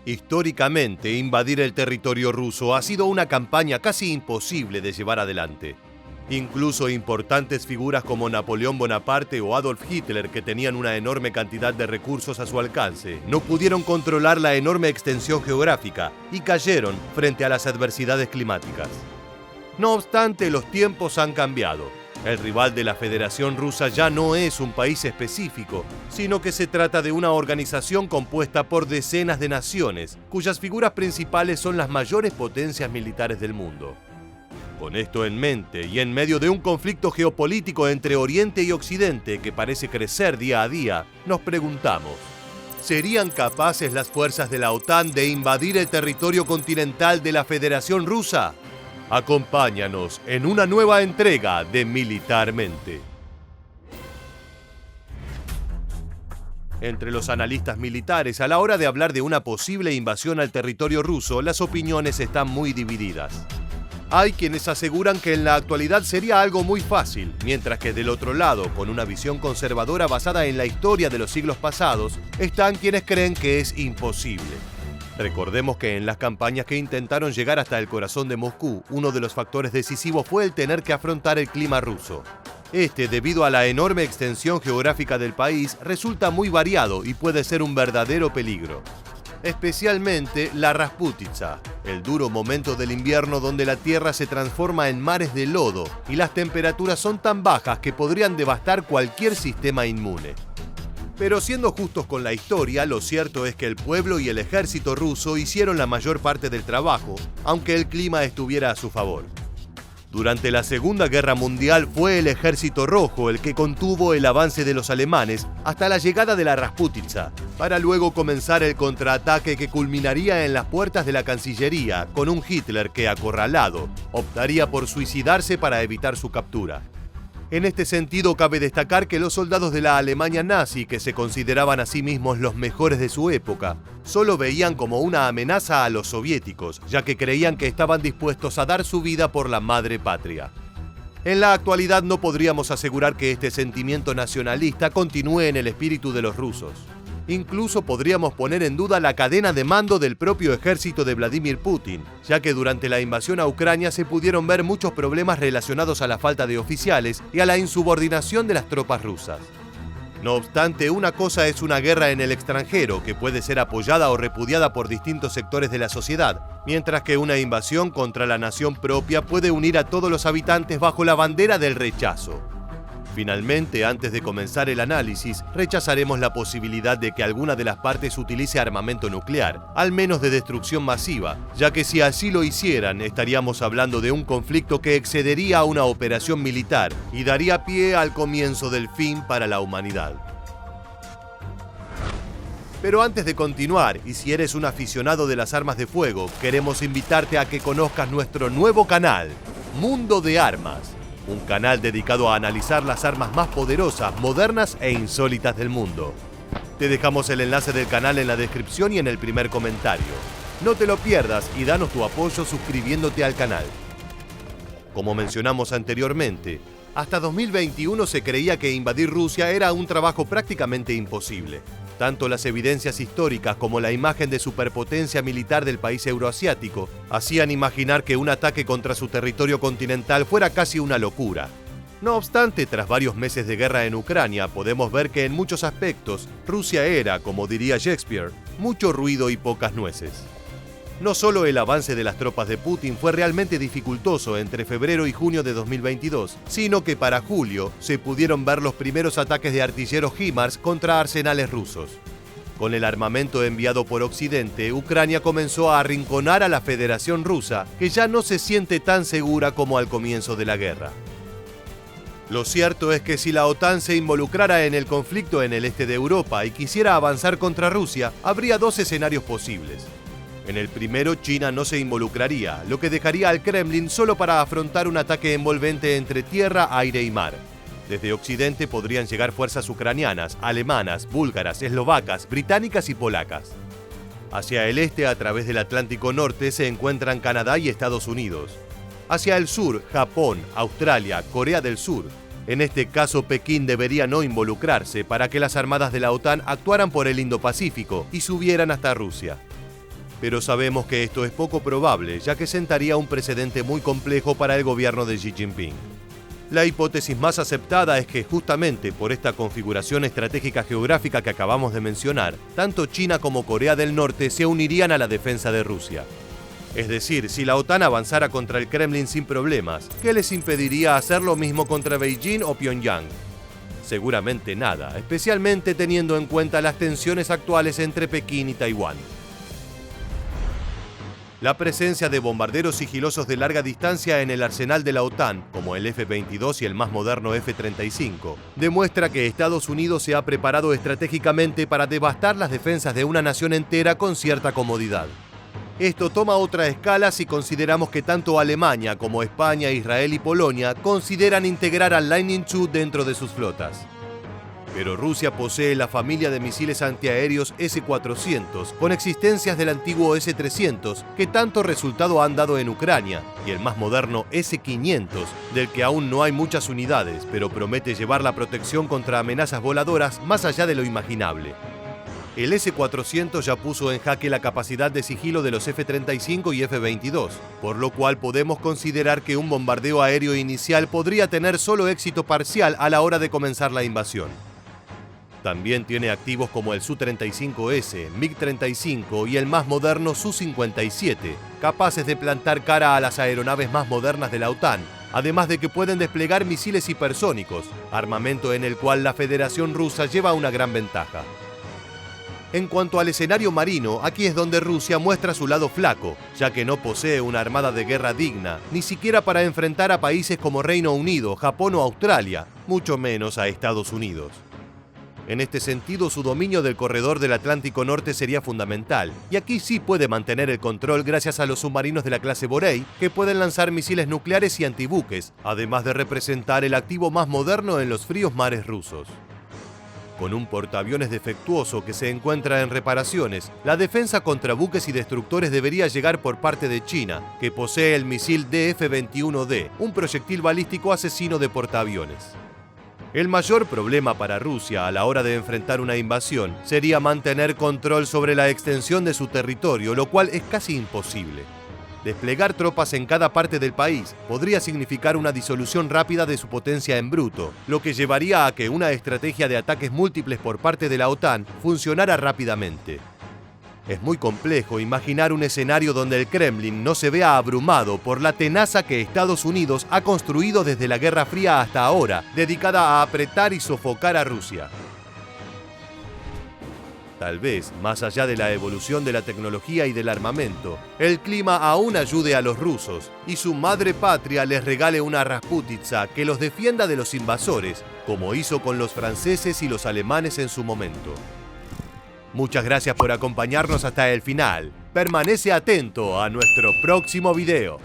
Históricamente, invadir el territorio ruso ha sido una campaña casi imposible de llevar adelante. Incluso importantes figuras como Napoleón Bonaparte o Adolf Hitler, que tenían una enorme cantidad de recursos a su alcance, no pudieron controlar la enorme extensión geográfica y cayeron frente a las adversidades climáticas. No obstante, los tiempos han cambiado. El rival de la Federación Rusa ya no es un país específico, sino que se trata de una organización compuesta por decenas de naciones, cuyas figuras principales son las mayores potencias militares del mundo. Con esto en mente y en medio de un conflicto geopolítico entre Oriente y Occidente que parece crecer día a día, nos preguntamos, ¿serían capaces las fuerzas de la OTAN de invadir el territorio continental de la Federación Rusa? Acompáñanos en una nueva entrega de Militarmente. Entre los analistas militares, a la hora de hablar de una posible invasión al territorio ruso, las opiniones están muy divididas. Hay quienes aseguran que en la actualidad sería algo muy fácil, mientras que del otro lado, con una visión conservadora basada en la historia de los siglos pasados, están quienes creen que es imposible. Recordemos que en las campañas que intentaron llegar hasta el corazón de Moscú, uno de los factores decisivos fue el tener que afrontar el clima ruso. Debido a la enorme extensión geográfica del país, resulta muy variado y puede ser un verdadero peligro. Especialmente la Rasputitsa, el duro momento del invierno donde la tierra se transforma en mares de lodo y las temperaturas son tan bajas que podrían devastar cualquier sistema inmune. Pero siendo justos con la historia, lo cierto es que el pueblo y el ejército ruso hicieron la mayor parte del trabajo, aunque el clima estuviera a su favor. Durante la Segunda Guerra Mundial fue el Ejército Rojo el que contuvo el avance de los alemanes hasta la llegada de la Rasputitsa, para luego comenzar el contraataque que culminaría en las puertas de la Cancillería con un Hitler que, acorralado, optaría por suicidarse para evitar su captura. En este sentido, cabe destacar que los soldados de la Alemania nazi, que se consideraban a sí mismos los mejores de su época, solo veían como una amenaza a los soviéticos, ya que creían que estaban dispuestos a dar su vida por la madre patria. En la actualidad no podríamos asegurar que este sentimiento nacionalista continúe en el espíritu de los rusos. Incluso podríamos poner en duda la cadena de mando del propio ejército de Vladimir Putin, ya que durante la invasión a Ucrania se pudieron ver muchos problemas relacionados a la falta de oficiales y a la insubordinación de las tropas rusas. No obstante, una cosa es una guerra en el extranjero, que puede ser apoyada o repudiada por distintos sectores de la sociedad, mientras que una invasión contra la nación propia puede unir a todos los habitantes bajo la bandera del rechazo. Finalmente, antes de comenzar el análisis, rechazaremos la posibilidad de que alguna de las partes utilice armamento nuclear, al menos de destrucción masiva, ya que si así lo hicieran, estaríamos hablando de un conflicto que excedería a una operación militar y daría pie al comienzo del fin para la humanidad. Pero antes de continuar, y si eres un aficionado de las armas de fuego, queremos invitarte a que conozcas nuestro nuevo canal, Mundo de Armas. Un canal dedicado a analizar las armas más poderosas, modernas e insólitas del mundo. Te dejamos el enlace del canal en la descripción y en el primer comentario. No te lo pierdas y danos tu apoyo suscribiéndote al canal. Como mencionamos anteriormente, hasta 2021 se creía que invadir Rusia era un trabajo prácticamente imposible. Tanto las evidencias históricas como la imagen de superpotencia militar del país euroasiático hacían imaginar que un ataque contra su territorio continental fuera casi una locura. No obstante, tras varios meses de guerra en Ucrania, podemos ver que en muchos aspectos Rusia era, como diría Shakespeare, mucho ruido y pocas nueces. No solo el avance de las tropas de Putin fue realmente dificultoso entre febrero y junio de 2022, sino que para julio se pudieron ver los primeros ataques de artilleros HIMARS contra arsenales rusos. Con el armamento enviado por Occidente, Ucrania comenzó a arrinconar a la Federación Rusa, que ya no se siente tan segura como al comienzo de la guerra. Lo cierto es que si la OTAN se involucrara en el conflicto en el este de Europa y quisiera avanzar contra Rusia, habría dos escenarios posibles. En el primero, China no se involucraría, lo que dejaría al Kremlin solo para afrontar un ataque envolvente entre tierra, aire y mar. Desde Occidente podrían llegar fuerzas ucranianas, alemanas, búlgaras, eslovacas, británicas y polacas. Hacia el este, a través del Atlántico Norte, se encuentran Canadá y Estados Unidos. Hacia el sur, Japón, Australia, Corea del Sur. En este caso, Pekín debería no involucrarse para que las armadas de la OTAN actuaran por el Indo-Pacífico y subieran hasta Rusia. pero sabemos que esto es poco probable, ya que sentaría un precedente muy complejo para el gobierno de Xi Jinping. La hipótesis más aceptada es que justamente por esta configuración estratégica geográfica que acabamos de mencionar, tanto China como Corea del Norte se unirían a la defensa de Rusia. Es decir, si la OTAN avanzara contra el Kremlin sin problemas, ¿qué les impediría hacer lo mismo contra Beijing o Pyongyang? Seguramente nada, especialmente teniendo en cuenta las tensiones actuales entre Pekín y Taiwán. La presencia de bombarderos sigilosos de larga distancia en el arsenal de la OTAN, como el F-22 y el más moderno F-35, demuestra que Estados Unidos se ha preparado estratégicamente para devastar las defensas de una nación entera con cierta comodidad. Esto toma otra escala si consideramos que tanto Alemania como España, Israel y Polonia consideran integrar al Lightning II dentro de sus flotas. Pero Rusia posee la familia de misiles antiaéreos S-400 con existencias del antiguo S-300 que tanto resultado han dado en Ucrania, y el más moderno S-500, del que aún no hay muchas unidades, pero promete llevar la protección contra amenazas voladoras más allá de lo imaginable. El S-400 ya puso en jaque la capacidad de sigilo de los F-35 y F-22, por lo cual podemos considerar que un bombardeo aéreo inicial podría tener solo éxito parcial a la hora de comenzar la invasión. También tiene activos como el Su-35S, MiG-35 y el más moderno Su-57, capaces de plantar cara a las aeronaves más modernas de la OTAN, además de que pueden desplegar misiles hipersónicos, armamento en el cual la Federación Rusa lleva una gran ventaja. En cuanto al escenario marino, aquí es donde Rusia muestra su lado flaco, ya que no posee una armada de guerra digna, ni siquiera para enfrentar a países como Reino Unido, Japón o Australia, mucho menos a Estados Unidos. En este sentido, su dominio del corredor del Atlántico Norte sería fundamental, y aquí sí puede mantener el control gracias a los submarinos de la clase Borei, que pueden lanzar misiles nucleares y antibuques, además de representar el activo más moderno en los fríos mares rusos. Con un portaaviones defectuoso que se encuentra en reparaciones, la defensa contra buques y destructores debería llegar por parte de China, que posee el misil DF-21D, un proyectil balístico asesino de portaaviones. El mayor problema para Rusia a la hora de enfrentar una invasión sería mantener control sobre la extensión de su territorio, lo cual es casi imposible. Desplegar tropas en cada parte del país podría significar una disolución rápida de su potencia en bruto, lo que llevaría a que una estrategia de ataques múltiples por parte de la OTAN funcionara rápidamente. Es muy complejo imaginar un escenario donde el Kremlin no se vea abrumado por la tenaza que Estados Unidos ha construido desde la Guerra Fría hasta ahora, dedicada a apretar y sofocar a Rusia. Tal vez, más allá de la evolución de la tecnología y del armamento, el clima aún ayude a los rusos y su madre patria les regale una Rasputitsa que los defienda de los invasores, como hizo con los franceses y los alemanes en su momento. Muchas gracias por acompañarnos hasta el final. Permanece atento a nuestro próximo video.